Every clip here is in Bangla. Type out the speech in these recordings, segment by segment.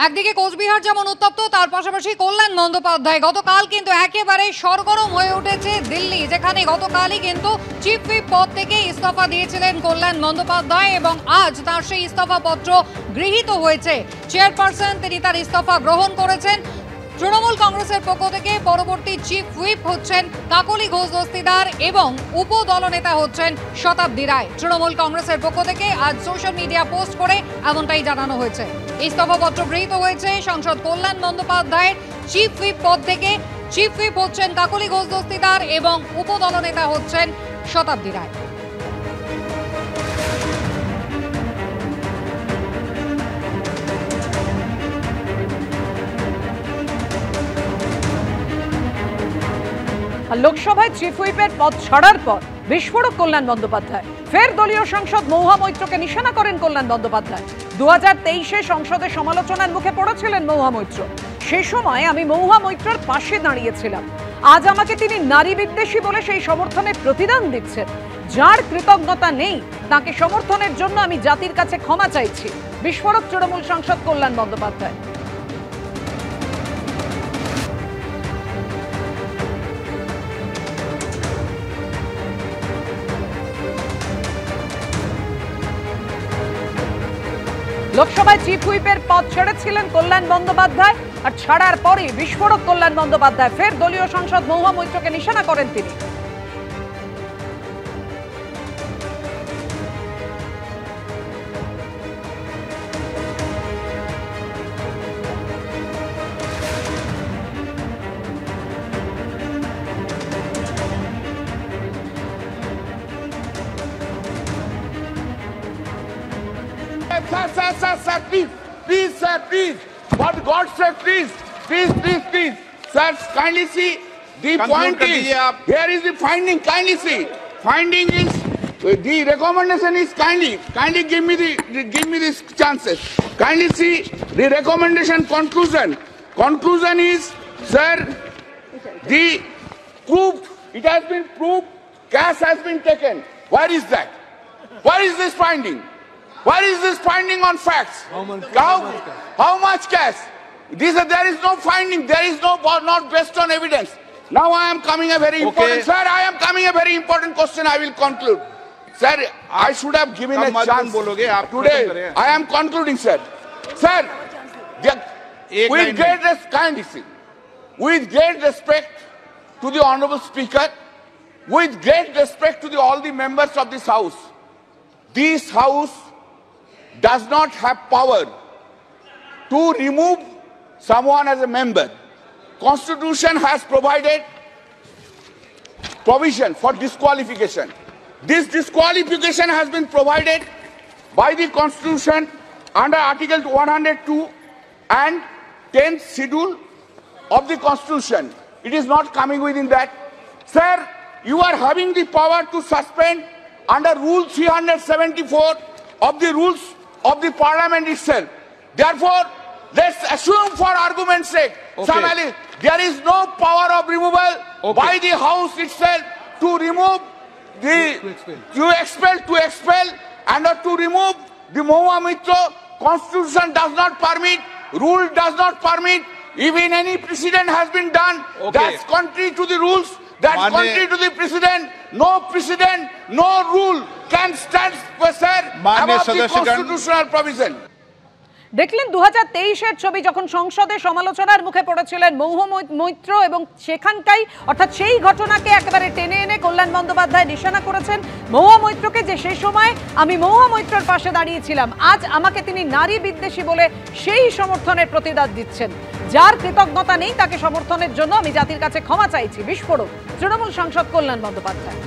একদিকে কোচবিহার যেমন উত্তপ্ত, তার পাশাপাশি কল্যাণ বন্দ্যোপাধ্যায় গতকাল কিন্তু একেবারে সরগরম হয়ে উঠেছে দিল্লি, যেখানে গতকালই কিন্তু চিফ হুইপ পদ থেকে ইস্তফা দিয়েছিলেন কল্যাণ বন্দ্যোপাধ্যায় এবং আজ তার সেই ইস্তফা পত্র গৃহীত হয়েছে। চেয়ারপারসন তিনি তার ইস্তফা গ্রহণ করেছেন। তৃণমূল কংগ্রেসের পক্ষ থেকে পরবর্তী চিফ হুইপ হচ্ছেন কাকলি ঘোষ দস্তিদার এবং উপদলনেতা হচ্ছেন শতাব্দী রায়। তৃণমূল কংগ্রেসের পক্ষ থেকে আজ সোশ্যাল মিডিয়া পোস্ট করে এমনটাই জানানো হয়েছে। ইস্তফাপত্র গৃহীত হয়েছে। সাংসদ কল্যাণ বন্দ্যোপাধ্যায়ের চিফ হুইপ পদ থেকে চিফ হুইপ হচ্ছেন কাকলি ঘোষ দস্তিদার এবং উপদলনেতা হচ্ছেন শতাব্দী রায়। লোকসভায় চিফ হুইপের পদ ছাড়ার পর বিস্ফোরক কল্যাণ বন্দ্যোপাধ্যায়। ফের দলীয় সাংসদ মহুয়া মৈত্রকে নিশানা করেন কল্যাণ বন্দ্যোপাধ্যায়। 2023-এ সংসদে সমালোচনার মুখে পড়েছিলেন মহুয়া মৈত্র। সে সময় আমি মহুয়া মৈত্রর পাশে দাঁড়িয়েছিলাম। আজ আমাকে তিনি নারী বিদ্বেষী বলে সেই সমর্থনের প্রতিদান দিচ্ছেন। যার কৃতজ্ঞতা নেই তাকে সমর্থনের জন্য আমি জাতির কাছে ক্ষমা চাইছি। বিস্ফোরক তৃণমূল সাংসদ কল্যাণ বন্দ্যোপাধ্যায়। লোকসভায় চিফ হুইপের পদ ছেড়েছিলেন কল্যাণ বন্দ্যোপাধ্যায়, আর ছাড়ার পরে বিস্ফোরক কল্যাণ বন্দ্যোপাধ্যায়। ফের দলীয় সাংসদ মহুয়া মৈত্রকে নিশানা করেন তিনি। Sir, please, sir, please. For God's sake, please. Sir, kindly see. The point is, here is the finding. Kindly see. Finding is the recommendation is kindly give me these chances. Kindly see the recommendation conclusion. Conclusion is, sir, the proof. It has been proved. Cash has been taken. Where is that? Where is this finding? Where is this finding on facts? How much cash? There is no finding. There is not based on evidence. Now I am coming a very important. Sir, I am coming a very important question. I will conclude. Sir, I should have given a chance today. I am concluding, sir. Sir, with great respect to the Honorable Speaker, with great respect to all the members of this House does not have power to remove someone as a member. Constitution has provided provision for disqualification. This disqualification has been provided by the Constitution under Article 102 and 10th schedule of the Constitution. It is not coming within that. Sir, you are having the power to suspend under Rule 374 of the rules of the Parliament itself. Therefore, let's assume for argument's sake, there is no power of removal by the House itself to remove to expel and to remove the Mmohua Mitra. Constitution does not permit, rule does not permit, even any precedent has been done. That's contrary to the rules, that's contrary to the precedent. No rule can stand above the constitutional provision. দেখলেন 2023-এর ছবি, যখন সংসদে সমালোচনার মুখে পড়েছিলেন মহুয়া মৈত্র, এবং সেখানটাই অর্থাৎ সেই ঘটনাকে একেবারে টেনে এনে কল্যাণ বন্দ্যোপাধ্যায় নিশানা করেছেন মহুয়া মৈত্রকে, যে সেই সময় আমি মহুয়া মৈত্রর পাশে দাঁড়িয়েছিলাম। আজ আমাকে তিনি নারী বিদ্বেষী বলে সেই সমর্থনের প্রতিদান দিচ্ছেন। যার কৃতজ্ঞতা নেই তাকে সমর্থনের জন্য আমি জাতির কাছে ক্ষমা চাইছি। বিস্ফোরক তৃণমূল সাংসদ কল্যাণ বন্দ্যোপাধ্যায়।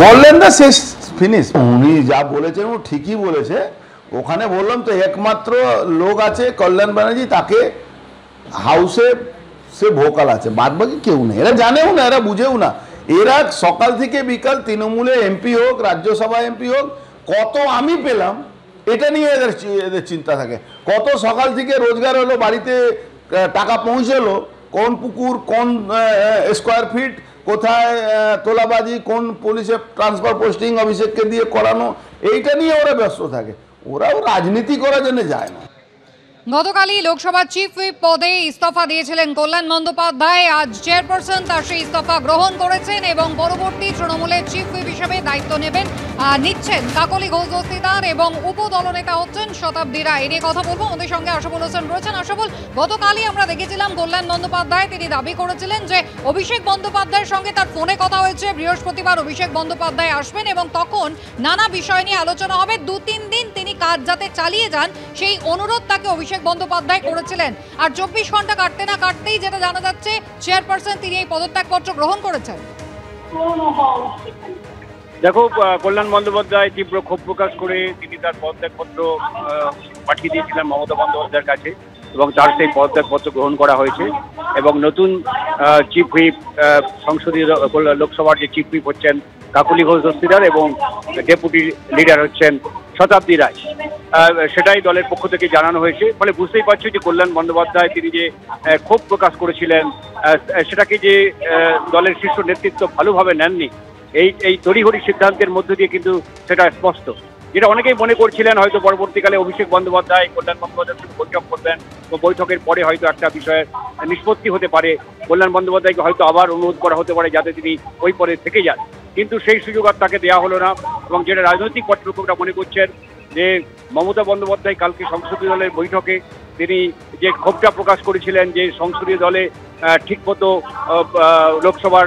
কল্যাণদা শেষ ফিনিশ। উনি যা বলেছেন ও ঠিকই বলেছে। ওখানে বললাম তো একমাত্র লোক আছে কল্যাণ ব্যানার্জি, তাকে হাউসে সে ভোকাল আছে, বাদ বাকি কেউ নেই। এরা জানেও না, এরা বুঝেও না। এরা সকাল থেকে বিকাল তৃণমূলে এমপি হোক, রাজ্যসভা এমপি হোক, কত আমি পেলাম এটা নিয়ে এদের চিন্তা থাকে। কত সকাল থেকে রোজগার হলো, বাড়িতে টাকা পৌঁছলো, কোন পুকুর, কোন স্কোয়ার ফিট, কোথায় তোলাবাজি, কোন পুলিশে ট্রান্সফার পোস্টিং অভিষেককে দিয়ে করানো, এইটা নিয়ে ওরা ব্যস্ত থাকে। ওরাও রাজনীতি করার জন্য যায় না। গতকালই লোকসভার চিফ হুইপ পদে ইস্তফা দিয়েছিলেন কল্যাণ বন্দ্যোপাধ্যায়। আজ চেয়ারপারসন তার সেই ইস্তফা গ্রহণ করেছেন এবং পরবর্তী তৃণমূলের চিফ হুইপ হিসেবে দায়িত্ব নিচ্ছেন কাকলি ঘোষ দস্তিদার এবং উপদলনেতা হচ্ছেন শতাব্দী রায়। এ নিয়ে কথা বলবো, আমাদের সঙ্গে আশাবুল হোসেন রয়েছেন। আশাবুল, গতকালই আমরা দেখেছিলাম কল্যাণ বন্দ্যোপাধ্যায় তিনি দাবি করেছিলেন যে অভিষেক বন্দ্যোপাধ্যায়ের সঙ্গে তার ফোনে কথা হয়েছে, বৃহস্পতিবার অভিষেক বন্দ্যোপাধ্যায় আসবেন এবং তখন নানা বিষয় নিয়ে আলোচনা হবে। 2-3 দিন তিনি কাজ যাতে চালিয়ে যান সেই অনুরোধ তাকে অভিষেক বন্দ্যোপাধ্যায় করেছিলেন। আর 24 ঘন্টা কাটতে না কাটতেই যেটা জানা যাচ্ছে চেয়ারপারসন তিনি এই পদত্যাগপত্র গ্রহণ করেছেন। দেখো, কল্যাণ বন্দ্যোপাধ্যায় তীব্র ক্ষোভ প্রকাশ করে তিনি তার পদত্যাগপত্র পাঠিয়ে দিয়েছিলেন মমতা বন্দ্যোপাধ্যায়ের কাছে এবং তার সেই পদত্যাগপত্র গ্রহণ করা হয়েছে এবং নতুন চিফ হুইপ সংসদীয় লোকসভার যে চিফ হুইপ হচ্ছেন কাকলি ঘোষ দস্তিদার এবং ডেপুটি লিডার হচ্ছেন শতাব্দী রায়, সেটাই দলের পক্ষ থেকে জানানো হয়েছে। ফলে বুঝতেই পারছি যে কল্যাণ বন্দ্যোপাধ্যায় তিনি যে ক্ষোভ প্রকাশ করেছিলেন সেটাকে যে দলের শীর্ষ নেতৃত্ব ভালোভাবে নেননি, এই তড়িঘড়ি সিদ্ধান্তের মধ্য দিয়ে কিন্তু সেটা স্পষ্ট। যেটা অনেকেই মনে করছিলেন হয়তো পরবর্তীকালে অভিষেক বন্দ্যোপাধ্যায় কল্যাণ বন্দ্যোপাধ্যায়ের সঙ্গে বৈঠক করবেন তো বৈঠকের পরে হয়তো একটা বিষয়ের নিষ্পত্তি হতে পারে, কল্যাণ বন্দ্যোপাধ্যায়কে হয়তো আবার অনুরোধ করা হতে পারে যাতে তিনি ওই পদে থেকে যান, কিন্তু সেই সুযোগ আর তাকে দেওয়া হলো না। এবং যেটা রাজনৈতিক পর্যবেক্ষকরা মনে করছেন যে মমতা বন্দ্যোপাধ্যায় কালকে সংসদীয় দলের বৈঠকে তিনি যে ক্ষোভটা প্রকাশ করেছিলেন যে সংসদীয় দলে ঠিকমতো লোকসভার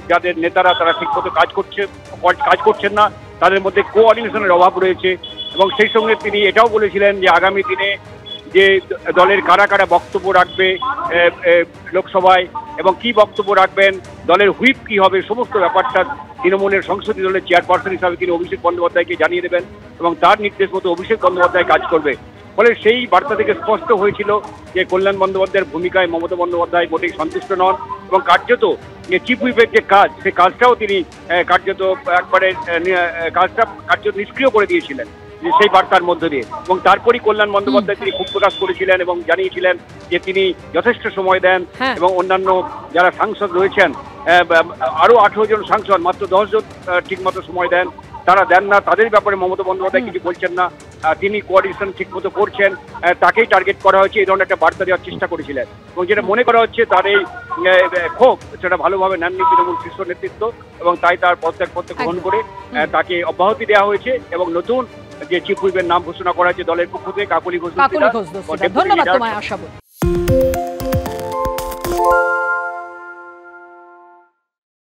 যাদের নেতারা তারা ঠিকমতো কাজ করছেন না, তাদের মধ্যে কোঅর্ডিনেশনের অভাব রয়েছে এবং সেই সঙ্গে তিনি এটাও বলেছিলেন যে আগামী দিনে যে দলের কারা কারা বক্তব্য রাখবে লোকসভায় এবং কি বক্তব্য রাখবেন, দলের হুইপ কি হবে, সমস্ত ব্যাপারটা তৃণমূলের সংসদীয় দলের চেয়ারপারসন হিসাবে তিনি অভিষেক বন্দ্যোপাধ্যায়কে জানিয়ে দেবেন এবং তার নির্দেশ মতো অভিষেক বন্দ্যোপাধ্যায় কাজ করবে। ফলে সেই বার্তা থেকে স্পষ্ট হয়েছিল যে কল্যাণ বন্দ্যোপাধ্যায়ের ভূমিকায় মমতা বন্দ্যোপাধ্যায় মোটেই সন্তুষ্ট নন এবং কার্যত চিফ হুইপের যে কাজ সেই কাজটাও তিনি কার্যত নিষ্ক্রিয় করে দিয়েছিলেন সেই বার্তার মধ্য দিয়ে। এবং তারপরই কল্যাণ বন্দ্যোপাধ্যায় তিনি ক্ষোভ প্রকাশ করেছিলেন এবং জানিয়েছিলেন যে তিনি যথেষ্ট সময় দেন এবং অন্যান্য যারা সাংসদ রয়েছেন আরো 18 জন সাংসদ মাত্র 10 জন ঠিকমতো সময় দেন, তারা দেন না, তাদের ব্যাপারে মমতা বন্দ্যোপাধ্যায় কিছু বলছেন না, তিনি কোঅর্ডিনেশন ঠিকমতো করছেন, তাকেই টার্গেট করা হয়েছে, এই ধরনের একটা বার্তা দেওয়ার চেষ্টা করেছিলেন এবং যেটা মনে করা হচ্ছে তার এই ক্ষোভ সেটা ভালোভাবে নেননি তৃণমূল শীর্ষ নেতৃত্ব এবং তাই তার পদত্যাগপত্র গ্রহণ করে তাকে অব্যাহতি দেওয়া হয়েছে এবং নতুন যে চিফ হুইপের নাম ঘোষণা করা হয়েছে দলের পক্ষ থেকে কাকলি ঘোষ। ধন্যবাদ তোমায় আশাবুল।